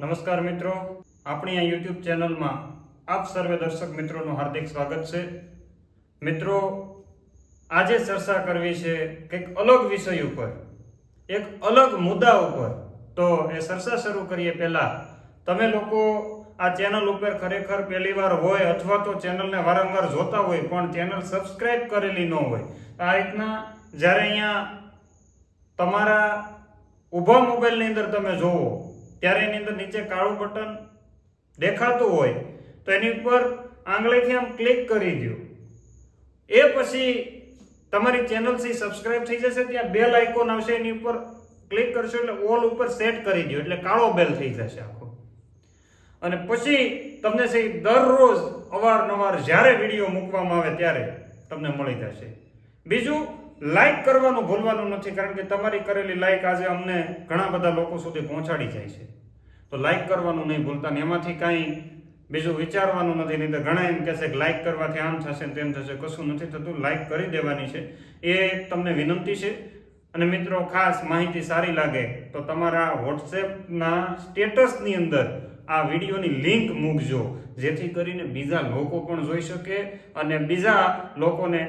નમસ્કાર મિત્રો, આપણી આ યુટ્યુબ ચેનલમાં આપ સર્વે દર્શક મિત્રોનું હાર્દિક સ્વાગત છે. મિત્રો, આજે ચર્ચા કરવી છે કંઈક અલગ વિષય ઉપર, એક અલગ મુદ્દા ઉપર. તો એ ચર્ચા શરૂ કરીએ પહેલા તમે લોકો આ ચેનલ ઉપર ખરેખર પહેલીવાર હોય અથવા તો ચેનલને વારંવાર જોતા હોય પણ ચેનલ સબસ્ક્રાઇબ કરેલી ન હોય, આ રીતના જ્યારે અહીંયા તમારા ઊભા મોબાઈલની અંદર તમે જોવો ત્યારે એની અંદર નીચે કાળું બટન દેખાતું હોય તો એની ઉપર આંગળીથી આમ ક્લિક કરી દો. એ પછી તમારી ચેનલ સબસ્ક્રાઇબ થઈ જશે. ત્યાં બેલ આઇકોન આવશે, એની ઉપર ક્લિક કરશો એટલે ઓલ ઉપર સેટ કરી દો એટલે કાળો બેલ થઈ જશે આખો. અને પછી તમને દરરોજ અવારનવાર જ્યારે વિડીયો મૂકવામાં આવે ત્યારે તમને મળી જશે. બીજું, લાઈક કરવાનું ભૂલવાનું નથી, કારણ કે તમારી કરેલી લાઈક આજે અમને ઘણા બધા લોકો સુધી પહોંચાડી જાય છે. તો લાઈક કરવાનું નહીં ભૂલતા, ને એમાંથી કાંઈ બીજું વિચારવાનું નથી. નહીં તો ઘણા એમ કહેશે કે લાઈક કરવાથી આમ થશે ને તેમ થશે. કશું નથી થતું, લાઈક કરી દેવાની છે, એ તમને વિનંતી છે. અને મિત્રો, ખાસ માહિતી સારી લાગે તો તમારા વોટ્સએપના સ્ટેટસની અંદર આ વિડીયોની લિંક મૂકજો, જેથી કરીને બીજા લોકો પણ જોઈ શકે અને બીજા લોકોને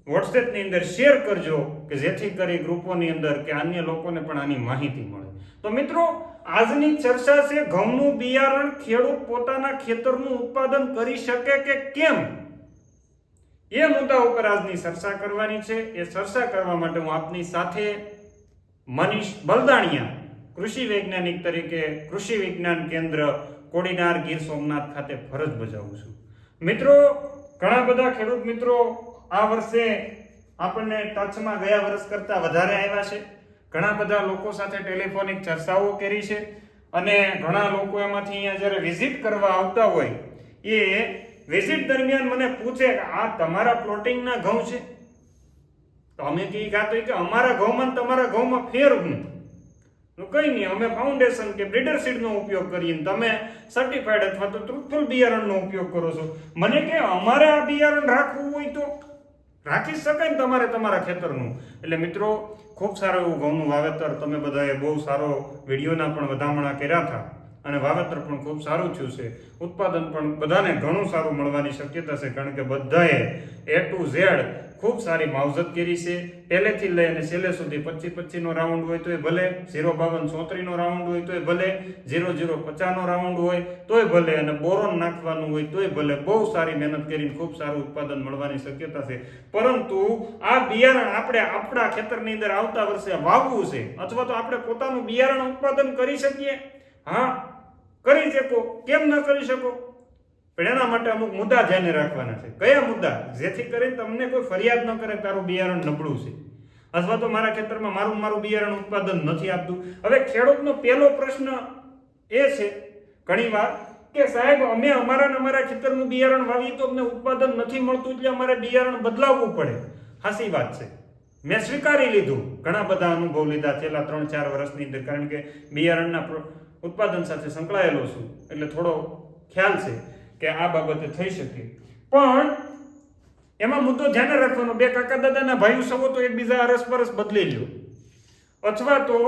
વોટ્સએપની અંદર શેર કરજો કે જેથી કરી ગ્રુપોની અંદર કે અન્ય લોકોને પણ આની માહિતી મળે. તો મિત્રો, આજની ચર્ચા છે ઘઉંનું બિયારણ ખેડૂત પોતાના ખેતરનું ઉત્પાદન કરી શકે કે કેમ, એ મુદ્દા ઉપર આજની ચર્ચા કરવાની છે. એ ચર્ચા કરવા માટે હું આપની સાથે મનીષ બલદાણિયા, કૃષિ વૈજ્ઞાનિક તરીકે કૃષિ વિજ્ઞાન કેન્દ્ર કોડીનાર, ગીર સોમનાથ ખાતે ફરજ બજાવું છું. મિત્રો, ઘણા બધા ખેડૂત મિત્રો આ વર્ષે આપણને ટચમાં ગયા વર્ષ કરતાં વધારે આવ્યા છે. ઘણા બધા લોકો સાથે ટેલિફોનિક ચર્ચાઓ કરી છે અને ઘણા લોકો એમાંથી અહીંયા જ્યારે વિઝિટ કરવા આવતા હોય એ વિઝિટ દરમિયાન મને પૂછે કે આ તમારા પ્લોટિંગના ઘઉં છે? તો અમે કહીએ કે અમારા ઘઉંમાં તમારા ઘઉંમાં ફેર હું કઈ નહીં, અમે ફાઉન્ડેશન કે બ્રીડર સીડનો ઉપયોગ કરીએ, તમે સર્ટિફાઈડ અથવા તો ટ્રુથફુલ બિયારણનો ઉપયોગ કરો છો. મને કે અમારે આ બિયારણ રાખવું હોય તો રાખી શકાય ને તમારે તમારા ખેતરનું. એટલે મિત્રો, ખૂબ સારું એવું ઘઉંનું વાવેતર તમે બધાએ બહુ સારો વિડીયોના પણ વધામણા કર્યા હતા અને વાવેતર પણ ખૂબ સારું થયું છે. ઉત્પાદન પણ બધાને ઘણું સારું મળવાની શક્યતા છે, કારણ કે બધાએ A to Z ખૂબ સારી માવજત કરી છે. પહેલેથી લઈ અને છેલ્લે સુધી 25-25નો રાઉન્ડ હોય તોય ભલે, 0-52-34નો રાઉન્ડ હોય તોય ભલે, 0-0-50નો રાઉન્ડ હોય તોય ભલે, અને બોરોન નાખવાનું હોય તોય ભલે. બહુ સારી મહેનત કરીને ખૂબ સારું ઉત્પાદન મળવાની શક્યતા છે. પરંતુ આ બિયારણ આપણે આપણા ખેતરની અંદર આવતા વર્ષે વાવવું છે અથવા તો આપણે પોતાનું બિયારણ ઉત્પાદન કરી શકીએ? હા, કરી શકો. કેમ ન કરી શકો? પણ એના માટે અમુક મુદ્દા ધ્યાને રાખવાના છે. કયા મુદ્દા? જેથી કરીને તમને કોઈ ફરિયાદ ન કરે તારું બિયારણ નબળું છે અથવા તો મારા ખેતરમાં મારું બિયારણ ઉત્પાદન નથી આપતું. હવે ખેડૂતનો પહેલો પ્રશ્ન એ છે ઘણીવાર કે સાહેબ, અમે અમારા ખેતરનું બિયારણ વાવીએ તો અમને ઉત્પાદન નથી મળતું એટલે અમારે બિયારણ બદલાવવું પડે. હાસી વાત છે, મેં સ્વીકારી લીધું. ઘણા બધા અનુભવ લીધા છેલ્લા 3-4 વર્ષની અંદર, કારણ કે બિયારણના ઉત્પાદન સાથે સંકળાયેલો છું એટલે થોડો ખ્યાલ છે કે આ બાબતે થઈ શકે. પણ એમાં મુદ્દો ધ્યાને રાખવાનો, બે કાકા દાદાના ભાઈઓ સવો તો એકબીજા અરસપરસ બદલી લ્યો, અથવા તો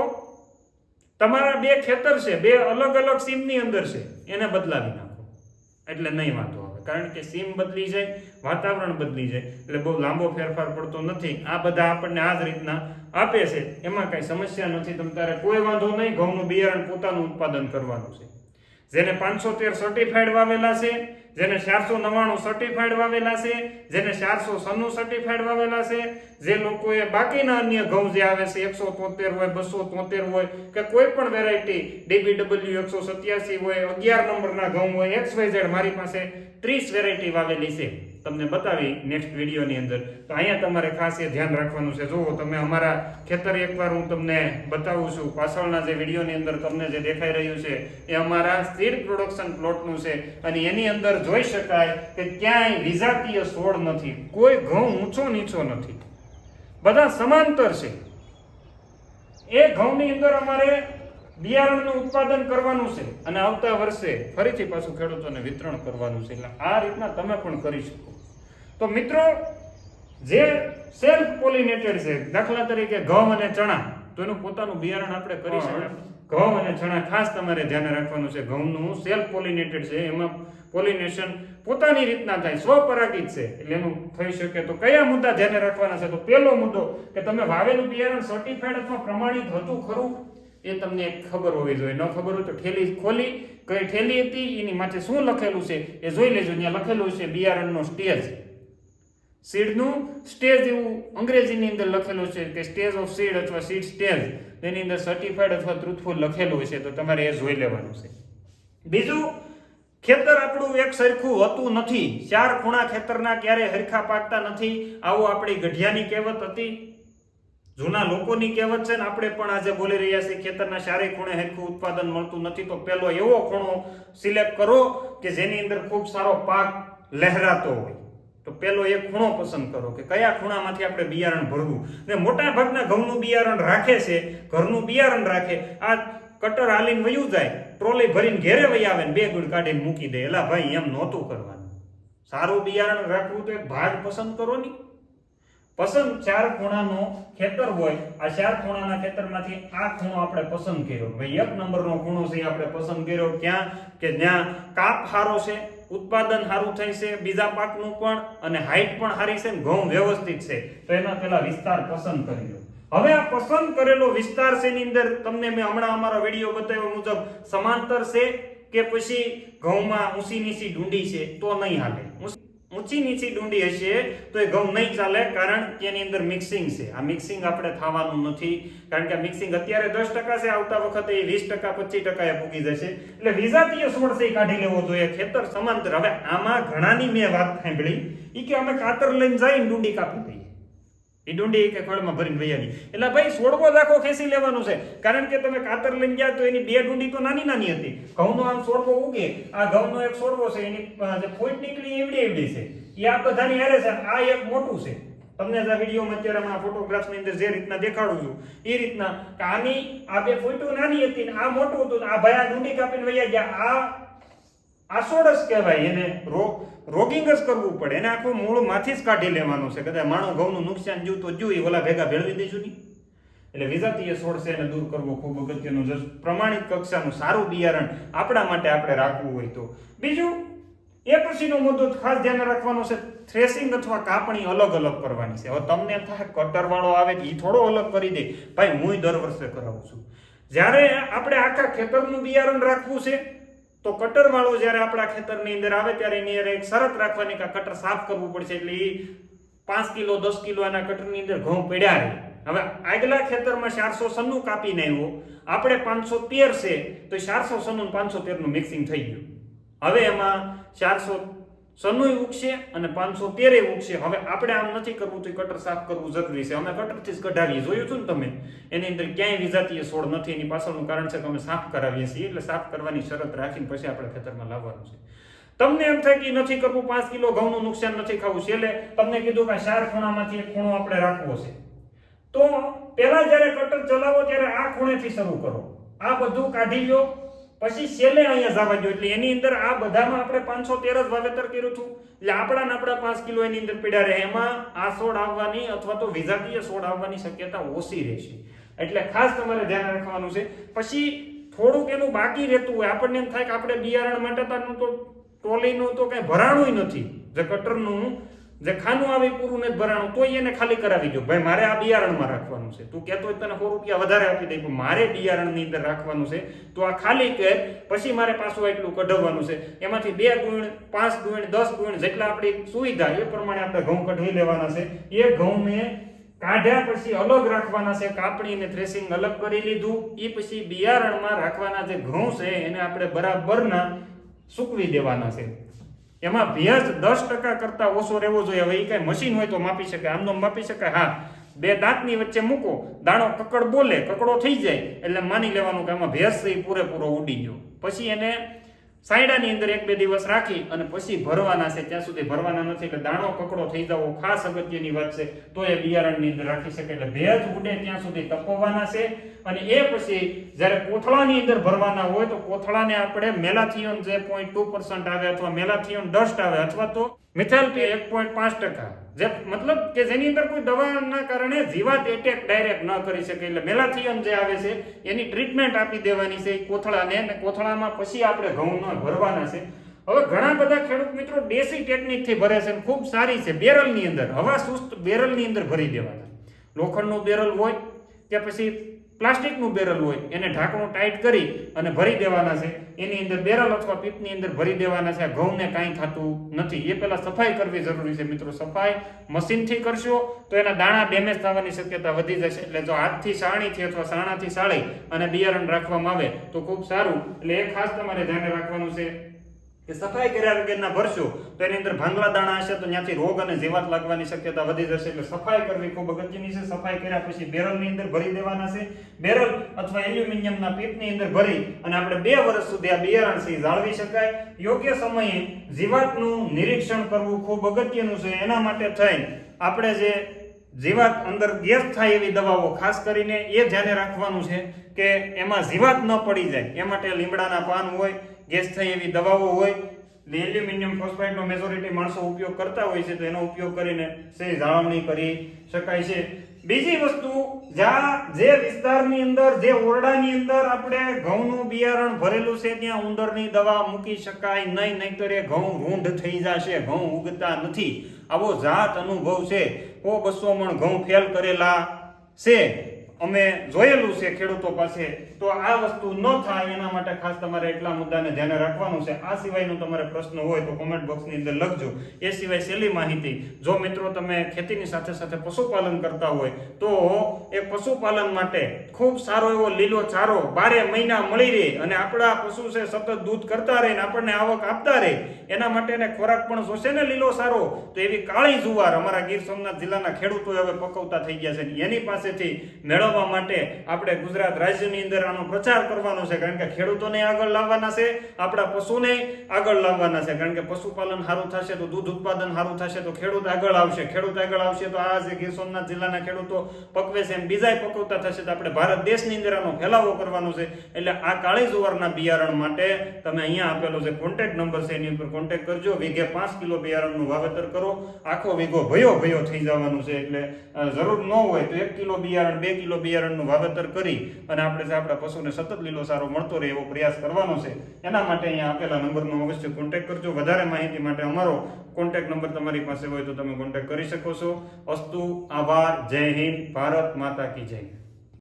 તમારા બે ખેતર છે, બે અલગ અલગ સીમની અંદર છે, એને બદલાવી નાખો એટલે નહીં વાંધો આવે. કારણ કે સીમ બદલી જાય, વાતાવરણ બદલી જાય એટલે બહુ લાંબો ફેરફાર પડતો નથી. આ બધા આપણને આ જ રીતના આપે છે, એમાં કઈ સમસ્યા નથી. તમ તારે કોઈ વાંધો નહીં, ઘઉંનું બિયારણ પોતાનું ઉત્પાદન કરવાનું છે. જેને 513 સર્ટિફાઈડ વાવેલા છે, જેને 499 સર્ટિફાઈડ વાવેલા છે, જેને 496 સર્ટિફાઈડ વાવેલા છે, જે લોકોએ બાકીના અન્ય ઘઉં જે આવે છે 173 હોય, 273 હોય કે કોઈ પણ વેરાયટી, DBW 187 હોય, 11 નંબરના ઘઉં હોય, XYZ, મારી પાસે 30 વેરાયટી વાવેલી છે, તમને બતાવી નેક્સ્ટ વિડીયોની અંદર. તો અહીંયા તમારે ખાસ એ ધ્યાન રાખવાનું છે. જુઓ તમે, અમારા ખેતર એકવાર હું તમને બતાવું છું. પાછળના જે વિડીયોની અંદર તમને જે દેખાઈ રહ્યું છે એ અમારા સીડ પ્રોડક્શન પ્લોટનું છે અને એની અંદર જોઈ શકાય કે ક્યાંય વિજાતીય છોડ નથી, કોઈ ઘઉં ઊંચો નીચો નથી, બધા સમાંતર છે. એ ઘઉંની અંદર અમારે બિયારણનું ઉત્પાદન કરવાનું છે અને આવતા વર્ષે ફરીથી પાછું ખેડૂતોને વિતરણ કરવાનું છે. એટલે આ રીતના તમે પણ કરી શકો. તો મિત્રો, જે સેલ્ફ પોલિનેટેડ છે, દાખલા તરીકે ઘઉં અને ચણા, તો એનું પોતાનું બિયારણ આપણે કરી શકીએ. ઘઉં અને ચણા ખાસ તમારે ધ્યાન રાખવાનું છે. ઘઉંનું સેલ્ફ પોલિનેટેડ છે, એમાં પોલિનેશન પોતાની રીતના થાય, સ્વપરાગિત છે, એટલે એનું થઈ શકે. તો કયા મુદ્દા ધ્યાન રાખવાના છે? તો પહેલો મુદ્દો કે તમે વાવેલું બિયારણ સર્ટિફાઈડ અથવા પ્રમાણિત હતું ખરું, એ તમને ખબર હોવી જોઈએ. ન ખબર હોય તો ઠેલી ખોલી કઈ ઠેલી હતી, એની માથે શું લખેલું છે એ જોઈ લેજો. ત્યાં લખેલું છે બિયારણનો સ્ટેજ, સીડનું સ્ટેજ એવું અંગ્રેજીની અંદર લખેલું છે કે સ્ટેજ ઓફ સીડ અથવા સીડ સ્ટેજ, તેની અંદર સર્ટિફાઈડ અથવા ટ્રુથફુલ લખેલું છે, તો તમારે એ જોઈ લેવાનું છે. બીજું, ખેતર આપણું એક સરખું હોતું નથી. 4 ખૂણા ખેતરના ક્યારે હરખા પાકતા નથી, આવું આપણી ગઢિયાની કહેવત હતી, જૂના લોકોની કહેવત છે ને આપણે પણ આજે બોલી રહ્યા છીએ. ખેતરના ચારે ખૂણે હરખું ઉત્પાદન મળતું નથી, તો પેલો એવો ખૂણો સિલેક્ટ કરો કે જેની અંદર ખૂબ સારો પાક લહેરાતો હોય. તો પેલો એક ખૂણો પસંદ કરો કે કયા ખૂણામાંથી આપણે બિયારણ ભરવું. ને મોટા ભાગના ઘઉંનું બિયારણ રાખે છે, ઘરનું બિયારણ રાખે, આ કટર હાલીને વયું જાય, ટ્રોલી ભરીને ઘેરે વહી આવે ને 2 ગુણ કાઢીને મૂકી દે. એલા ભાઈ, એમ નહોતું કરવાનું. સારું બિયારણ રાખવું તો એક ભાગ પસંદ કરો ની. પસંદ 4 ખૂણાનો ખેતર હોય, આ 4 ખૂણાના ખેતરમાંથી આ ખૂણો આપણે પસંદ કર્યો. ભાઈ 1 નંબરનો ખૂણો છે આપણે પસંદ કર્યો. ક્યાં કે જ્યાં કાપ સારો છે, ઉત્પાદન સારું થાય છે બીજા પાકનું પણ, અને હાઈટ પણ સારી છે, ઘઉં વ્યવસ્થિત છે, તો એના પેલા વિસ્તાર પસંદ કરી લો. હવે આ પસંદ કરેલો વિસ્તાર છે એની અંદર તમને મેં હમણાં અમારો વિડીયો બતાવ્યો મુજબ સમાંતર છે કે પછી ઘઉંમાં ઊંચી નીચી ડુંડી છે તો નહીં હાલે. ઊંચી નીચી ડુંડી હશે તો એ ઘઉં નહીં ચાલે, કારણ કે એની અંદર મિક્સિંગ છે. આ મિક્સિંગ આપણે થવાનું નથી, કારણ કે મિક્સિંગ અત્યારે 10% છે, આવતા વખતે એ 20% 25% એ પૂગી જશે. એટલે વિજાતીય છોડ છે કાઢી લેવો જોઈએ. ખેતર સમાંતર. હવે આમાં ઘણાની મેં વાત સાંભળી ઈ કે અમે કાતર લઈને જઈને ડુંડી કાપી દઈએ, એ ડુંડી કે ખળમાં ભરીને વહી આવી. એટલે ભાઈ છોડવો દાખો ખેંચી લેવાનું છે, કારણ કે તમે કાતર લઈને ગયા તો એની 2 ડુંડી તો નાની નાની હતી. ઘઉંનો આમ છોડવો ઉગે, આ ઘઉંનો એક છોડવો છે, એની જે ફૂટ નીકળી એવડી છે, એ આ બધાની હારે છે. આ એક મોટું છે, તમને આ વિડીયોમાં અત્યારે હમણાં ફોટોગ્રાફ્સની અંદર જે રીતના દેખાડું છું એ રીતના કે આની આ 2 ફૂટો નાની હતી ને આ મોટું હતું. આ ભાઈ આ ડુંડી કાપીને વહી ગયા. આ આસોડસ કહેવાય, એને રોગિંગ જ કરવું પડે, એને આખું મૂળ માંથી જ કાઢી લેવાનું છે. કદાચ માણો ઘઉંનું નુકસાન જ્યું તો જ્યું, એ ઓલા ભેગા ભેળવી દઈશું નહીં. એટલે વિજાતીય છોડ છે એને દૂર કરવો ખૂબ અગત્યનું છે. પ્રમાણિત કક્ષાનું સારું બિયારણ આપણા માટે આપણે રાખવું હોય તો. બીજું, એ પછીનો મુદ્દો ખાસ ધ્યાન રાખવાનો છે, થ્રેસિંગ અથવા કાપણી અલગ અલગ કરવાની છે. હવે તમને એમ થાય કટર વાળો આવે એ થોડો અલગ કરી દે, ભાઈ હું દર વર્ષે કરાવું છું. જ્યારે આપણે આખા ખેતરનું બિયારણ રાખવું છે તો કટર વાળો જ્યારે આપણા ખેતરની અંદર આવે ત્યારે એની અંદર એક શરત રાખવાની કે કટર સાફ કરવું પડશે. એટલે એ 5 કિલો 10 કિલો આના કટરની અંદર ઘઉં પડ્યા રહે. હવે આગલા ખેતરમાં 496 કાપીને આવ્યો, આપણે 513 છે, તો 496 513 નું મિક્સિંગ થઈ ગયું. હવે એમાં 496 ઉગશે અને 513 ઉગશે. હવે આપણે આમ નથી કરવું તો કટર સાફ કરવું જરૂરી છે. અમે કટરથી જ કઢાવીએ, જોયું છું ને તમે, એની અંદર ક્યાંય વિજાતીય છોડ નથી. એની પાછળનું કારણ છે કે અમે સાફ કરાવીએ છીએ, એટલે સાફ કરવાની શરત રાખીને પછી આપણે ખેતરમાં લાવવાનું છે. તમને એમ થાય કે નથી કરવું, 5 કિલો ઘઉંનું નુકસાન નથી ખાવું, છેલ્લે તમને કીધું કે 4 ખૂણામાંથી એક ખૂણો આપણે રાખવો છે, તો પહેલા જ્યારે કટર ચલાવો ત્યારે આ ખૂણેથી શરૂ કરો, આ બધું કાઢી લો, પછી છેલ્લે અહીંયા જવા દો. એટલે એની અંદર આ બધામાં આપણે 513 જ વાવેતર કર્યું હતું, એટલે આપણા 5 કિલો એની અંદર પીડા રહે. એમાં આ છોડ આવવાની અથવા તો વિજાતીય છોડ આવવાની શક્યતા ઓછી રહેશે. એટલે ખાસ તમારે ધ્યાન રાખવાનું છે. પછી થોડુંક એનું બાકી રહેતું હોય, આપણને એમ થાય કે આપણે બિયારણ માટે તો ટ્રોલીનું તો કઈ ભરાણું નથી, જે કટરનું જે ખાનું આવે પૂરું નથી ભરાણું, તો એને ખાલી કરાવી દો. ભાઈ મારે આ બિયારણમાં રાખવાનું છે, તું કહેતો હોય તને 100 રૂપિયા વધારે આપી દઈ, પણ મારે બિયારણની અંદર રાખવાનું છે, તો આ ખાલી કર. પછી મારે પાછું એટલું કઢાવવાનું છે. એમાંથી 2 ગુણ 5 ગુણ 10 ગુણ જેટલા આપણી સુવિધા એ પ્રમાણે આપણે ઘઉં કઢવી લેવાના છે. એ ઘઉંને કાઢ્યા પછી અલગ રાખવાના છે, કાપણી ને થ્રેસિંગ અલગ કરી લીધું. એ પછી બિયારણમાં રાખવાના જે ઘઉં છે એને આપણે બરાબરના સૂકવી દેવાના છે. એમાં ભેજ 10% કરતા ઓછો રહેવો જોઈએ. હવે એ કઈ મશીન હોય તો માપી શકાય, આમનો માપી શકાય. હા, 2 દાંતની વચ્ચે મૂકો, દાણો કકડ બોલે, કકડો થઈ જાય એટલે માની લેવાનું કે આમાં ભેજ છે એ પૂરેપૂરો ઉડી ગયો. પછી એને સાયડાની અંદર 1-2 દિવસ રાખી અને પછી ભરવાના છે. ત્યાં સુધી ભરવાના નથી, એટલે દાણો કકડો થઈ જવો ખાસ અગત્યની વાત છે, તો એ બિયારણની અંદર રાખી શકે. એટલે ભેજ ઉડે ત્યાં સુધી તપવવાના છે. અને એ પછી જ્યારે કોથળાની અંદર ભરવાના હોય તો કોથળાને આપણે મેલાથિયોન જે 0.2% આવે અથવા મેલાથિયોન ડસ્ટ આવે અથવા તો મિથાઇલ 1.5%, જે મતલબ કે જેની અંદર કોઈ દવાના કારણે જીવાત એટેક ડાયરેક્ટ ન કરી શકે. એટલે મેલાથિયન જે આવે છે એની ટ્રીટમેન્ટ આપી દેવાની છે કોથળાને, અને કોથળામાં પછી આપણે ઘઉં ભરવાના છે. હવે ઘણા બધા ખેડૂત મિત્રો દેશી ટેકનિકથી ભરે છે, ખૂબ સારી છે. બેરલની અંદર, હવા સુસ્ત બેરલની અંદર ભરી દેવાના. લોખંડનું બેરલ હોય કે પછી પ્લાસ્ટિકનું બેરલ હોય, એને ઢાંકણું ટાઈટ કરી અને ભરી દેવાના છે. એની અંદર બેરલ અથવા પીપની અંદર ભરી દેવાના છે. આ ઘઉંને કાંઈ થતું નથી. એ પહેલા સફાઈ કરવી જરૂરી છે મિત્રો. સફાઈ મશીનથી કરશો તો એના દાણા ડેમેજ થવાની શક્યતા વધી જશે. એટલે જો હાથથી સાણીથી અથવા સાણાથી સાળી અને બિયારણ રાખવામાં આવે તો ખૂબ સારું. એટલે એ ખાસ તમારે ધ્યાન રાખવાનું છે કે સફાઈ કર્યા વગરના ભરશો તો એની અંદર ભાંગલા દાણા હશે તો ત્યાંથી રોગ અને જીવાત લાગવાની શક્યતા વધી જશે. એટલે સફાઈ કરવી ખૂબ અગત્યની છે. સફાઈ કર્યા પછી બેરલની અંદર ભરી દેવાના છે. બેરલ અથવા એલ્યુમિનિયમના પીપની અંદર ભરી અને આપણે 2 વર્ષ સુધી આ બિયારણ છે જાળવી શકાય. યોગ્ય સમયે જીવાતનું નિરીક્ષણ કરવું ખૂબ અગત્યનું છે. એના માટે થઈને આપણે જે જીવાત અંદર ગેસ થાય એવી દવાઓ ખાસ કરીને એ ધ્યાને રાખવાનું છે કે એમાં જીવાત ન પડી જાય. એ માટે લીમડાના પાન હોય, ગેસ થાય એવી દવાઓ હોય, એલ્યુમિનિયમ ફોસ્ફાઇડનો મેજોરિટી માણસો ઉપયોગ કરતા હોય છે, તો એનો ઉપયોગ કરીને સહી જાળવણી કરી શકાય છે. બીજી વસ્તુ, જે વિસ્તારની અંદર, જે ઓરડાની અંદર આપણે ઘઉંનું બિયારણ ભરેલું છે ત્યાં ઉંદરની દવા મૂકી શકાય નહીં, નહીંતર એ ઘઉં રૂંઢ થઈ જશે, ઘઉં ઉગતા નથી. આવો જાત અનુભવ છે. 200 મણ ઘઉં ફેલ કરેલા છે, અમે જોયેલું છે ખેડૂતો પાસે. તો આ વસ્તુ ન થાય એના માટે ખાસ તમારે એટલા મુદ્દાને ધ્યાને રાખવાનું છે. આ સિવાયનો તમારે પ્રશ્ન હોય તો કોમેન્ટ બોક્સની અંદર લખજો. એ સિવાય છેલ્લી માહિતી, જો મિત્રો તમે ખેતીની સાથે સાથે પશુપાલન કરતા હોય તો એ પશુપાલન માટે ખૂબ સારો એવો લીલો ચારો 12 મહિના મળી રહે અને આપણા પશુ છે સતત દૂધ કરતા રહે ને આપણને આવક આપતા રહે, એના માટેને ખોરાક પણ જોશે ને લીલો સારો. તો એવી કાળી જુવાર અમારા ગીર સોમનાથ જિલ્લાના ખેડૂતો હવે પકવતા થઈ ગયા છે. એની પાસેથી મેળવવા માટે આપણે ગુજરાત રાજ્યની અંદર આનો પ્રચાર કરવાનો છે. કારણ કે ખેડૂતોને આગળ લાવવાના છે, આપણા પશુને આગળ લાવવાના છે. કારણ કે પશુપાલન સારું થશે તો દૂધ ઉત્પાદન સારું થશે તો ખેડૂત આગળ આવશે. ખેડૂત આગળ આવશે તો આ જે ગીર સોમનાથ જિલ્લાના ખેડૂતો પકવે છે એમ બીજાય પકવતા થશે તો આપણે ભારત દેશની અંદર આનો ફેલાવો કરવાનો છે. એટલે આ કાળી જુવારના બિયારણ માટે તમે અહીંયા આપેલો જે કોન્ટેક્ટ નંબર છે એની ઉપર કોન્ટેક્ટ કરજો. વીઘે 5 કિલો બિયારણનું વાવેતર કરો. આખો વીઘો ભયો થઈ જવાનું છે. એટલે જરૂર ન હોય તો 1 કિલો બિયારણ, 2 કિલો બિયારણનું વાવેતર કરી અને આપણે આપણા પશુને સતત લીલો સારો મળતો રહે એવો પ્રયાસ કરવાનો છે. એના માટે અહીંયા આપેલા નંબરનો અવશ્ય કોન્ટેક્ટ કરજો. વધારે માહિતી માટે અમારો કોન્ટેક્ટ નંબર તમારી પાસે હોય તો તમે કોન્ટેક્ટ કરી શકો છો. અસ્તુ, આભાર, જય હિન્દ, ભારત માતા કી જય.